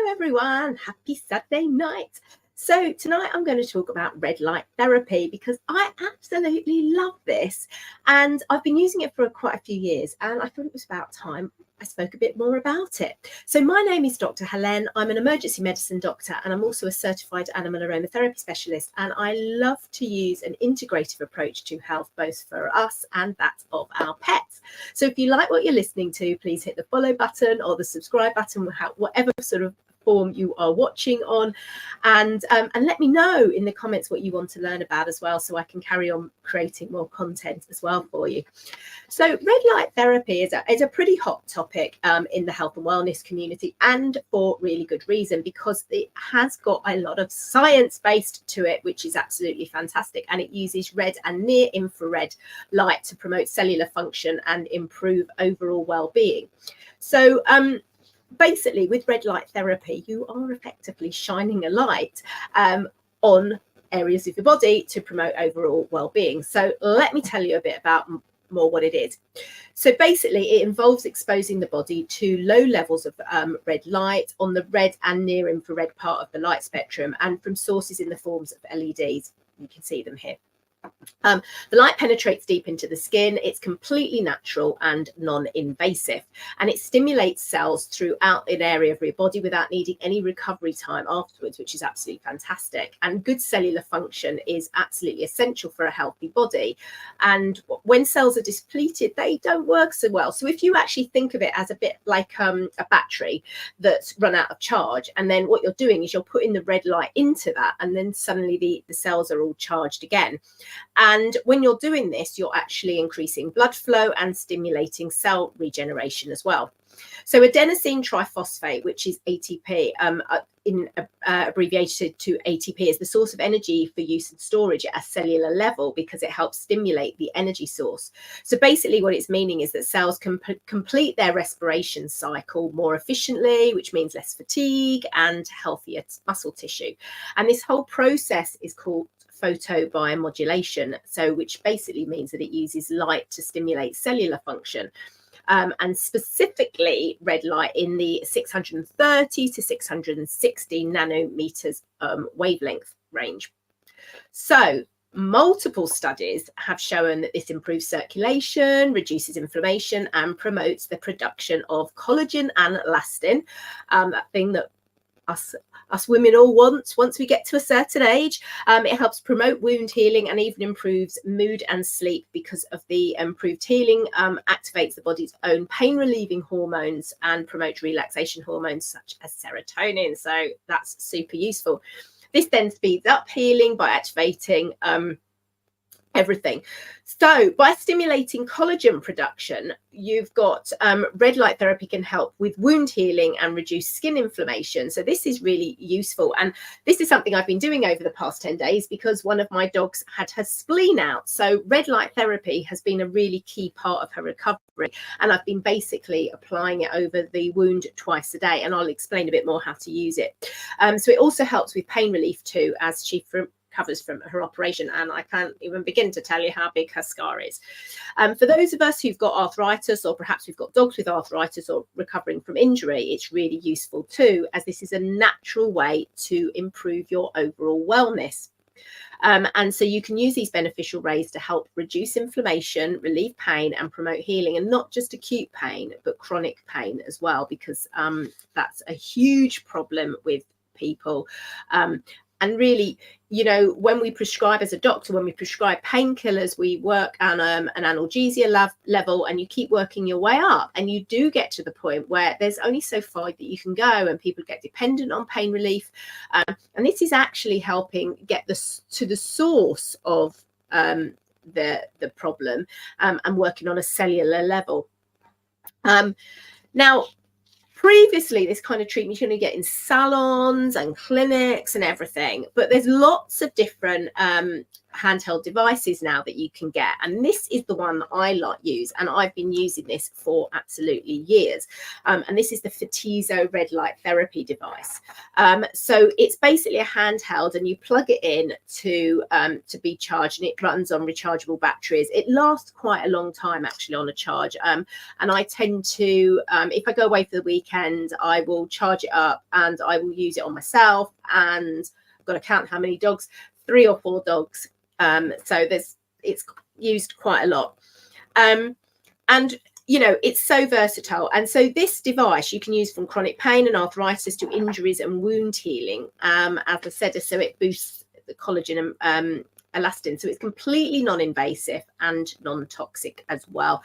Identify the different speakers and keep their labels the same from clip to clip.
Speaker 1: Hello everyone, happy Saturday night. So tonight I'm going to talk about red light therapy because I absolutely love this and I've been using it for quite a few years and I thought it was about time I spoke a bit more about it. So my name is Dr. Helene. I'm an emergency medicine doctor and I'm also a certified animal aromatherapy specialist, and I love to use an integrative approach to health both for us and that of our pets. So if you like what you're listening to, please hit the follow button or the subscribe button, whatever sort of form you are watching on, and let me know in the comments what you want to learn about as well, so I can carry on creating more content as well for you. So red light therapy is a pretty hot topic in the health and wellness community, and for really good reason, because it has got a lot of science based to it, which is absolutely fantastic, and it uses red and near infrared light to promote cellular function and improve overall well-being. So basically, with red light therapy, you are effectively shining a light on areas of your body to promote overall well-being. So let me tell you a bit about more what it is. So basically, it involves exposing the body to low levels of red light on the red and near infrared part of the light spectrum, and from sources in the forms of LEDs. You can see them here. The light penetrates deep into the skin. It's completely natural and non-invasive, and it stimulates cells throughout an area of your body without needing any recovery time afterwards, which is absolutely fantastic. And good cellular function is absolutely essential for a healthy body. And when cells are depleted, they don't work so well. So if you actually think of it as a bit like a battery that's run out of charge, and then what you're doing is you're putting the red light into that, and then suddenly the cells are all charged again. And when you're doing this, you're actually increasing blood flow and stimulating cell regeneration as well. So adenosine triphosphate, which is ATP, abbreviated to ATP, is the source of energy for use and storage at a cellular level because it helps stimulate the energy source. So basically what it's meaning is that cells can complete their respiration cycle more efficiently, which means less fatigue and healthier muscle tissue. And this whole process is called photobiomodulation, so which basically means that it uses light to stimulate cellular function, and specifically red light in the 630 to 660 nanometers wavelength range. So multiple studies have shown that this improves circulation, reduces inflammation, and promotes the production of collagen and elastin, that thing that us women all want once we get to a certain age. It helps promote wound healing and even improves mood and sleep because of the improved healing, activates the body's own pain relieving hormones and promotes relaxation hormones such as serotonin. So that's super useful. This then speeds up healing by activating everything. So by stimulating collagen production, you've got red light therapy can help with wound healing and reduce skin inflammation. So this is really useful, and this is something I've been doing over the past 10 days because one of my dogs had her spleen out. So red light therapy has been a really key part of her recovery, and I've been basically applying it over the wound twice a day, and I'll explain a bit more how to use it. So it also helps with pain relief too, as she recovers from her operation, and I can't even begin to tell you how big her scar is. For those of us who've got arthritis, or perhaps we've got dogs with arthritis or recovering from injury, it's really useful too, as this is a natural way to improve your overall wellness. And so you can use these beneficial rays to help reduce inflammation, relieve pain, and promote healing, and not just acute pain, but chronic pain as well, because that's a huge problem with people. And really, you know, when we prescribe as a doctor, when we prescribe painkillers, we work on an analgesia level, and you keep working your way up, and you do get to the point where there's only so far that you can go, and people get dependent on pain relief. And this is actually helping get to the source of the problem, and working on a cellular level. Now, previously, this kind of treatment you're going to get in salons and clinics and everything, but there's lots of different handheld devices now that you can get, and this is the one that I use, and I've been using this for absolutely years, and this is the Fetizo red light therapy device. So it's basically a handheld, and you plug it in to be charged, and it runs on rechargeable batteries. It lasts quite a long time actually on a charge, and I tend to, if I go away for the weekend, I will charge it up and I will use it on myself, and I've got to count how many dogs, 3 or 4 dogs. So it's used quite a lot, and you know, it's so versatile. And so this device you can use from chronic pain and arthritis to injuries and wound healing, as I said, so it boosts the collagen and elastin, so it's completely non-invasive and non-toxic as well,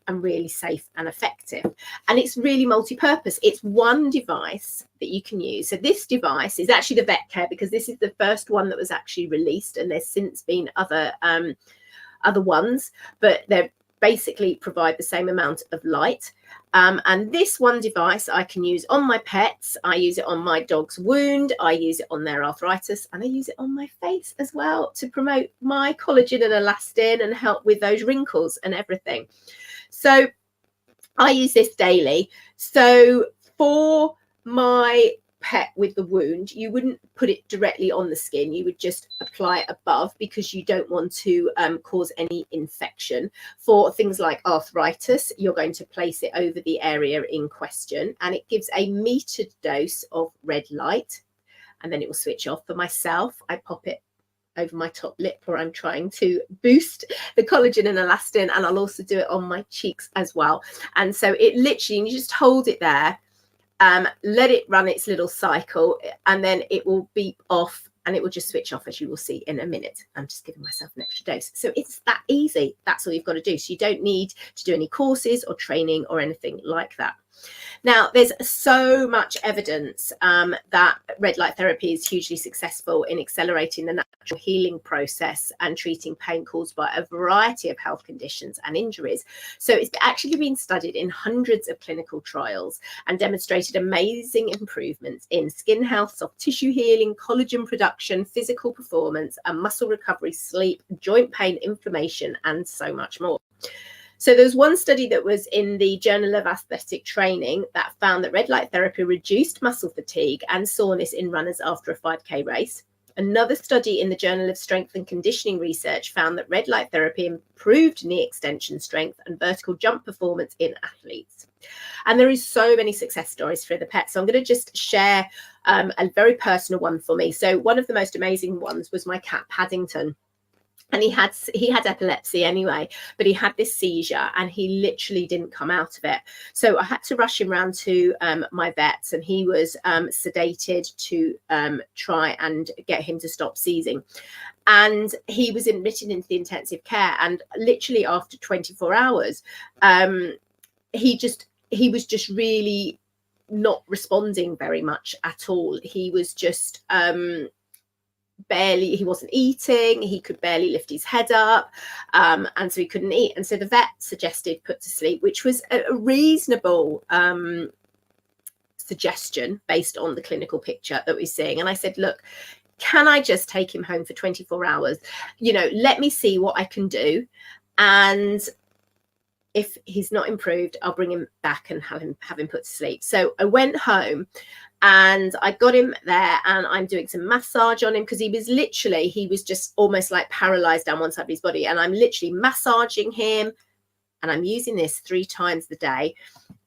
Speaker 1: and really safe and effective. And it's really multi-purpose. It's one device that you can use. So this device is actually the Vet Care, because this is the first one that was actually released, and there's since been other ones, but they basically provide the same amount of light. And this one device I can use on my pets. I use it on my dog's wound, I use it on their arthritis, and I use it on my face as well to promote my collagen and elastin and help with those wrinkles and everything. So I use this daily. So for my pet with the wound, you wouldn't put it directly on the skin, you would just apply it above, because you don't want to cause any infection. For things like arthritis, you're going to place it over the area in question, and it gives a metered dose of red light, and then it will switch off. For myself, I pop it over my top lip where I'm trying to boost the collagen and elastin, and I'll also do it on my cheeks as well. And so it literally, you just hold it there, let it run its little cycle, and then it will beep off, and it will just switch off, as you will see in a minute. I'm just giving myself an extra dose. So it's that easy. That's all you've got to do. So you don't need to do any courses or training or anything like that. Now, there's so much evidence that red light therapy is hugely successful in accelerating the natural healing process and treating pain caused by a variety of health conditions and injuries. So it's actually been studied in hundreds of clinical trials and demonstrated amazing improvements in skin health, soft tissue healing, collagen production, physical performance, and muscle recovery, sleep, joint pain, inflammation, and so much more. So there's one study that was in the Journal of Aesthetic Training that found that red light therapy reduced muscle fatigue and soreness in runners after a 5K race. Another study in the Journal of Strength and Conditioning Research found that red light therapy improved knee extension strength and vertical jump performance in athletes. And there is so many success stories for the pets. So I'm going to just share a very personal one for me. So one of the most amazing ones was my cat Paddington. And he had epilepsy anyway, but he had this seizure and he literally didn't come out of it. So I had to rush him round to my vets, and he was sedated to try and get him to stop seizing. And he was admitted into the intensive care, and literally after 24 hours, he was just really not responding very much at all. He was just he wasn't eating, he could barely lift his head up, and so he couldn't eat. And so the vet suggested put to sleep, which was a reasonable suggestion based on the clinical picture that we're seeing. And I said, look, can I just take him home for 24 hours? You know, let me see what I can do, and if he's not improved, I'll bring him back and have him put to sleep. So I went home and I got him there, and I'm doing some massage on him, because he was just almost like paralyzed down one side of his body. And I'm literally massaging him, and I'm using this 3 times a day.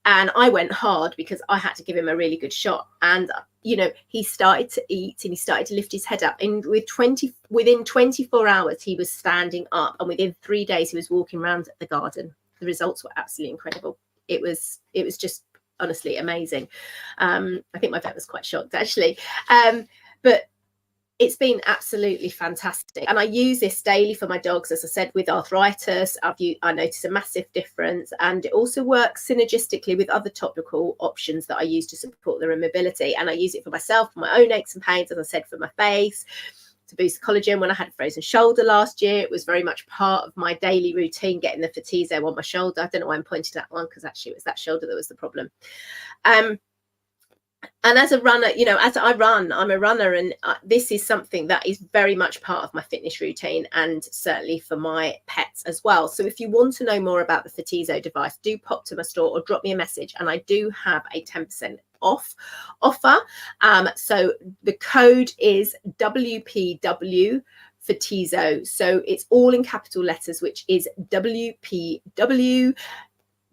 Speaker 1: And I went hard because I had to give him a really good shot. And, you know, he started to eat and he started to lift his head up. And within 24 hours, he was standing up. And within 3 days, he was walking around the garden. The results were absolutely incredible. It was just honestly amazing. I think my vet was quite shocked actually, but it's been absolutely fantastic. And I use this daily for my dogs, as I said, with arthritis. I notice a massive difference, and it also works synergistically with other topical options that I use to support their mobility. And I use it for myself, for my own aches and pains, as I said, for my face, to boost collagen. When I had a frozen shoulder last year, it was very much part of my daily routine, getting the Fetizo on my shoulder. I don't know why I'm pointing to that one, because actually it was that shoulder that was the problem. And as a runner, you know, as I run, I'm a runner, and this is something that is very much part of my fitness routine, and certainly for my pets as well. So if you want to know more about the Fatizo device, do pop to my store or drop me a message, and I do have a 10% off offer. So the code is WPW Fatizo. So it's all in capital letters, which is WPW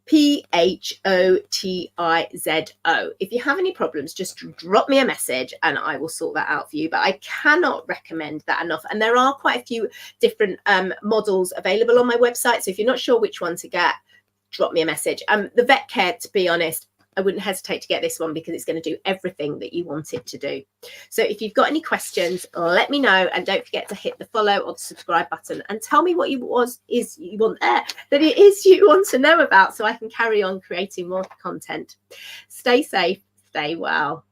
Speaker 1: PHOTIZO. If you have any problems, just drop me a message and I will sort that out for you. But I cannot recommend that enough. And there are quite a few different models available on my website. So if you're not sure which one to get, drop me a message. The Vet Care, to be honest, I wouldn't hesitate to get this one because it's going to do everything that you want it to do. So if you've got any questions, let me know, and don't forget to hit the follow or the subscribe button and tell me what you want to know about, so I can carry on creating more content. Stay safe, stay well.